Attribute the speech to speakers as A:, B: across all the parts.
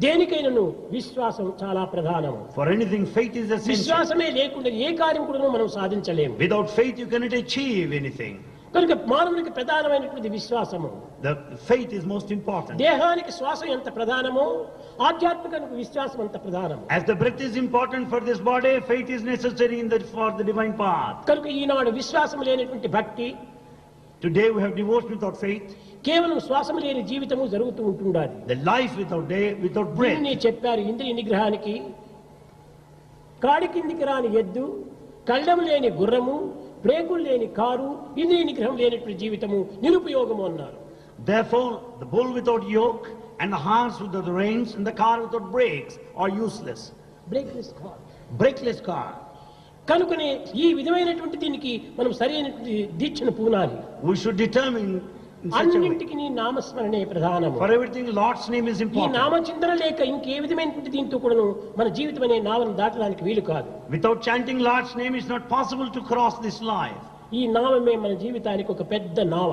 A: దేనికైనను విశ్వాసం చాలా ప్రధానం.
B: For anything, faith is essential.
A: విశ్వాసమే లేకుండా ఏ కార్యం కూడా మనం సాధించలేము.
B: Without faith, you cannot achieve anything.
A: కనుక మానవునికి ప్రధానమైనటువంటి విశ్వాసము.
B: The faith is most important.
A: దేహానికి శ్వాస ఎంత ప్రధానమో ఆధ్యాత్మికానికి విశ్వాసం అంత ప్రధానం.
B: As the breath is important for this body, faith is necessary for the divine path.
A: కనుక ఈనాడు విశ్వాసం లేనటువంటి భక్తి,
B: Today we have devotion without faith.
A: కేవలం శ్వాసం లేని జీవితము జరుగుతూ ఉంటుండాలి.
B: The life without breath.
A: దీన్ని చెప్పారు ఇంద్రియ నిగ్రహానికి. కాడి కిందికి రాని ఎద్దు, కళ్ళం లేని గుర్రము, బ్రేకులు లేని కారు, ఇంద్రియ నిగ్రహం లేనటువంటి జీవితము నిరుపయోగము అన్నారు.
B: Therefore, the bull without yoke and the horse without the reins and the car without brakes are useless.
A: Brakeless car.
B: Brakeless car.
A: కనుకనే ఈ విధమైనటువంటి దీనికి మనం సరైనటువంటి దీక్షను పూనాలి.
B: We should determine in such a way.
A: అన్నింటికి నీ నామస్మరణే ప్రధానము.
B: For everything, Lord's name is
A: ఈ
B: important.
A: నామచింతన లేక ఇంకే విధమైనటువంటి దీంతో కూడాను మన జీవితం అనే నామను దాటడానికి వీలు కాదు.
B: Without chanting Lord's name, it's not possible to cross this life.
A: ఈ నామమే మన జీవితానికి ఒక పెద్ద నావ.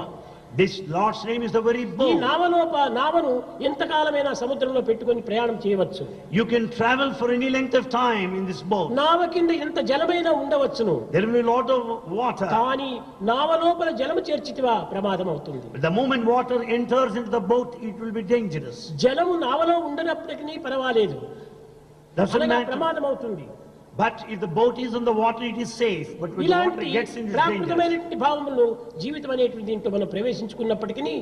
B: This Lord's name is the very
A: ఈ
B: boat.
A: నావను ఎంతకాలమైనా సముద్రంలో పెట్టుకొని ప్రయాణం చేయవచ్చు.
B: You can travel for any length of time in this boat.
A: నావ కింద ఎంత జలమైనా ఉండవచ్చును.
B: There will be a lot of water.
A: కానీ నావ లోపల జలము చేర్చితివా ప్రమాదం అవుతుంది.
B: But the moment water enters into the boat, it will be dangerous.
A: జలము నావలో ఉండనప్పటికీ పర్వాలేదు,
B: Doesn't
A: అనగా
B: matter.
A: ప్రమాదం అవుతుంది.
B: But if the boat is on the water, it is safe. But when the water
A: ఇలాంటి
B: gets into, it's dangerous.
A: ప్రాకృతమైనటువంటి భావములు జీవితం అనేటువంటి దీంట్లో మనం ప్రవేశించుకున్నప్పటికీ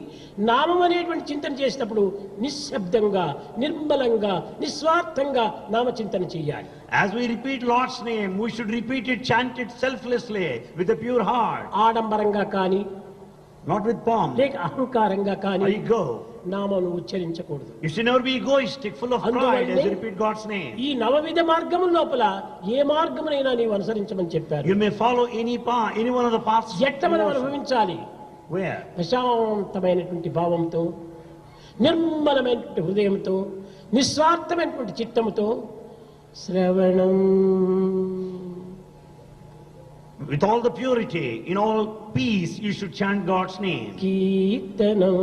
A: నామం అనేటువంటి చింతన చేసినప్పుడు నిశ్శబ్దంగా, నిర్మలంగా, నిస్వార్థంగా నామచింతన చేయాలి.
B: As we repeat Lord's name, we should repeat it, chant it selflessly, with a pure heart,
A: ఆడంబరంగా కానీ
B: not with pomp
A: లేక అహంకారంగా కానీ
B: or ego.
A: నామను ఉచ్చరించకూడదు.
B: You should never be egoistic, full of pride as you repeat God's name.
A: ఈ నవవిధ మార్గము లోపల ఏ మార్గమునైనా నీవు అనుసరించమని చెప్పారు.
B: You may follow any path, any one of the paths.
A: ఎట్ట మనం అనుభవించాలి?
B: Where?
A: ప్రశాంతమైనటువంటి భావంతో, నిర్మలమైనటువంటి హృదయంతో, నిస్వార్థమైనటువంటి చిత్తముతో శ్రవణం,
B: With all the purity, in all peace, you should chant God's name.
A: కీర్తనం,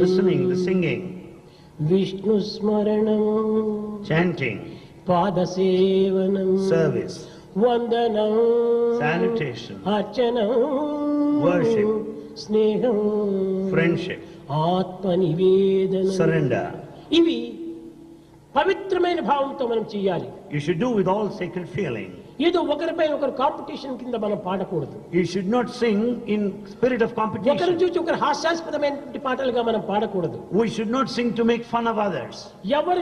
B: Listening, the singing,
A: విష్ణు స్మరణం,
B: chanting,
A: పాదసేవనం,
B: service,
A: వందనం,
B: salutation,
A: అర్చనం,
B: worship,
A: స్నేహం,
B: friendship,
A: ఆత్మనివేదనం,
B: surrender.
A: ఇవి పవిత్రమైన భావంతో మనం చేయాలి.
B: You should do with all sacred feeling.
A: ఏదో ఒకరిపై ఒకరు కాంపిటీషన్ కింద మనం పాడకూడదు.
B: You should not sing in spirit of
A: ఒకరు
B: competition.
A: చూసి ఒకరు హాస్యాస్పదమైనటువంటి పాటలుగా మనం పాడకూడదు.
B: We should not sing to make fun of others.
A: ఎవరు